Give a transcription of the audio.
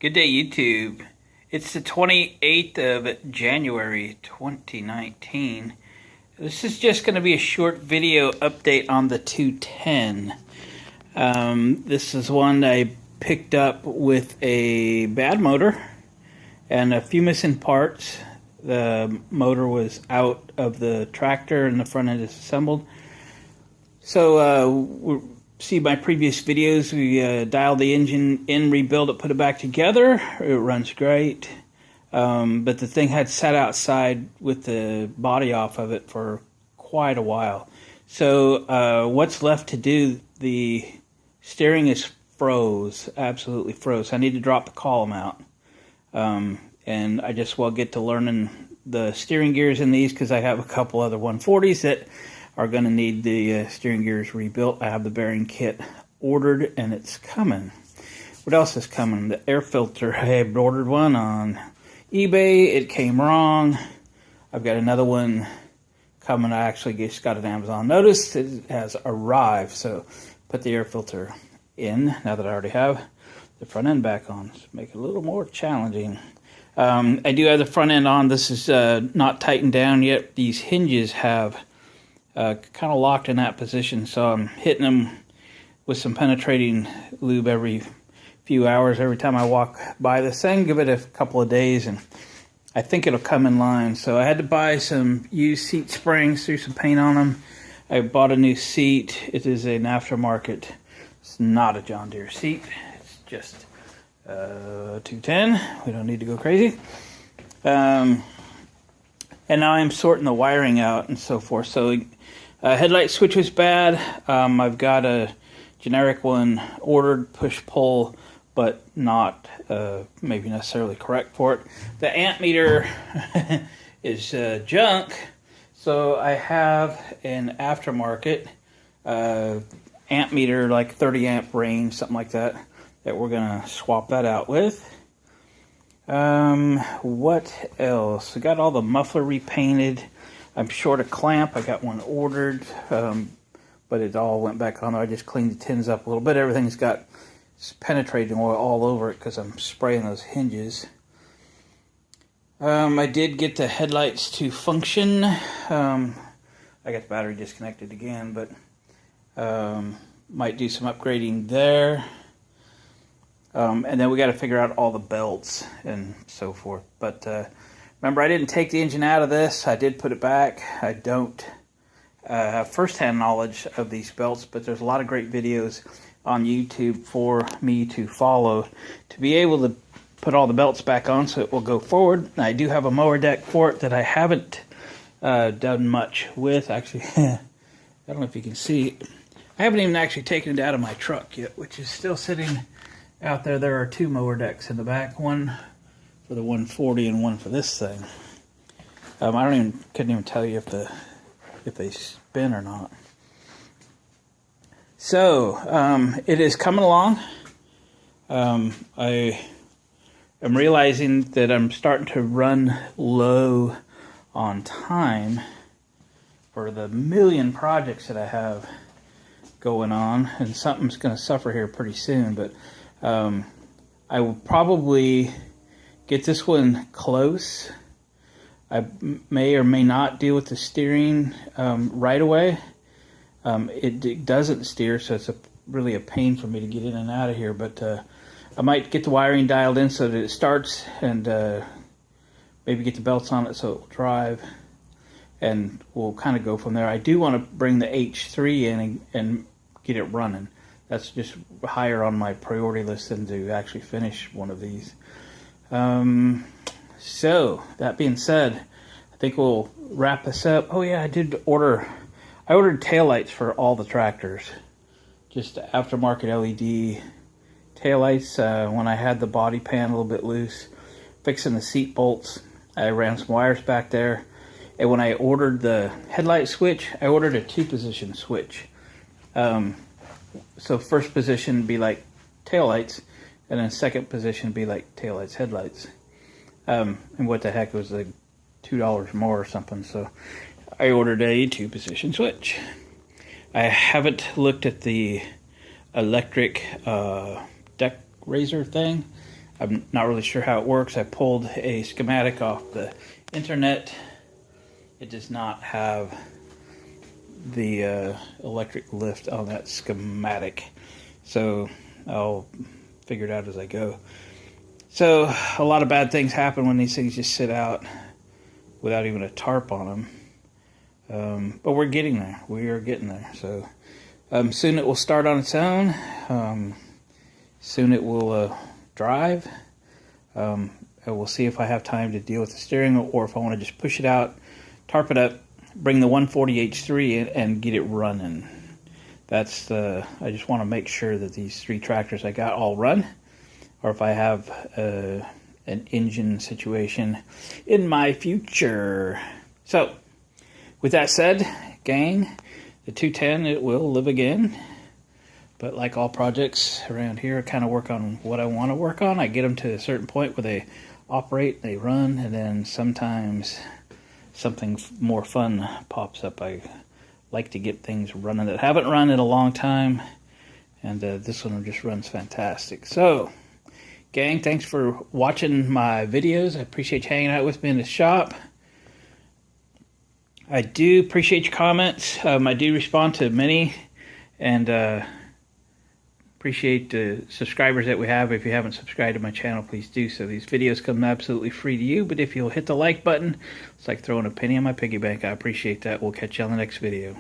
Good day, YouTube. It's the 28th of January 2019. This is just going to be a short video update on the 210. This is one I picked up with a bad motor and a few missing parts. The motor was out of the tractor and the front end is assembled. So see my previous videos, we dialed the engine in, rebuilt it, put it back together. It runs great. But the thing had sat outside with the body off of it for quite a while. So what's left to do, the steering is froze, absolutely froze. I need to drop the column out. And I just will get to learning the steering gears in these because I have a couple other 140s that are going to need the steering gears rebuilt. I have the bearing kit ordered and it's coming. What else is coming? The air filter. I had ordered one on eBay. It came wrong. I've got another one coming. I actually just got an Amazon notice. It has arrived. So put the air filter in now that I already have the front end back on. So make it a little more challenging. I do have the front end on. This is not tightened down yet. These hinges have kind of locked in that position, so I'm hitting them with some penetrating lube every few hours. Every time I walk by this thing, give it a couple of days, and I think it'll come in line. So I had to buy some used seat springs, threw some paint on them. I bought a new seat. It is an aftermarket. It's not a John Deere seat. It's just 210. We don't need to go crazy. And now I'm sorting the wiring out and so forth. So headlight switch was bad. I've got a generic one ordered, push-pull, but not maybe necessarily correct for it. The amp meter is junk, so I have an aftermarket amp meter, like 30 amp range, something like that, that we're going to swap that out with. What else? I got all the muffler repainted. I'm short a clamp. I got one ordered, but it all went back on there. I just cleaned the tins up a little bit. Everything's got penetrating oil all over it because I'm spraying those hinges. I did get the headlights to function. I got the battery disconnected again, but might do some upgrading there. And then we got to figure out all the belts and so forth. But remember, I didn't take the engine out of this. I did put it back. I don't have first-hand knowledge of these belts, but there's a lot of great videos on YouTube for me to follow to be able to put all the belts back on so it will go forward. I do have a mower deck for it that I haven't done much with. Actually, I don't know if you can see. I haven't even actually taken it out of my truck yet, which is still sitting out there. There are two mower decks in the back, one for the 140 and one for this thing. Couldn't even tell you if they spin or not. So it is coming along. I am realizing that I'm starting to run low on time for the million projects that I have going on, and something's going to suffer here pretty soon. But I will probably get this one close. I may or may not deal with the steering right away. It doesn't steer, so it's really a pain for me to get in and out of here. But I might get the wiring dialed in so that it starts, and maybe get the belts on it so it will drive. And we'll kind of go from there. I do want to bring the H3 in and get it running. That's just higher on my priority list than to actually finish one of these. So, that being said, I think we'll wrap this up. Oh yeah, I ordered taillights for all the tractors. Just aftermarket LED taillights. When I had the body pan a little bit loose, fixing the seat bolts, I ran some wires back there. And when I ordered the headlight switch, I ordered a 2-position switch. So first position would be like taillights, and then second position would be like taillights, headlights. And what the heck, it was like $2 more or something. So I ordered a 2-position switch. I haven't looked at the electric deck raiser thing. I'm not really sure how it works. I pulled a schematic off the internet. It does not have the electric lift on that schematic, so I'll figure it out as I go. So a lot of bad things happen when these things just sit out without even a tarp on them. But we're getting there. We are getting there. So soon it will start on its own. Soon it will drive. I will see if I have time to deal with the steering, or if I want to just push it out, tarp it up, bring the 140H3 in, and get it running. That's I just want to make sure that these 3 tractors I got all run, or if I have an engine situation in my future. So, with that said, gang, the 210, it will live again. But like all projects around here, I kind of work on what I want to work on. I get them to a certain point where they operate, they run, and then sometimes something more fun pops up. I like to get things running that haven't run in a long time, and this one just runs fantastic. So, gang, thanks for watching my videos. I appreciate you hanging out with me in the shop. I do appreciate your comments. I do respond to many, and appreciate the subscribers that we have. If you haven't subscribed to my channel, please do so. These videos come absolutely free to you, but if you'll hit the like button, it's like throwing a penny in my piggy bank. I appreciate that. We'll catch you on the next video.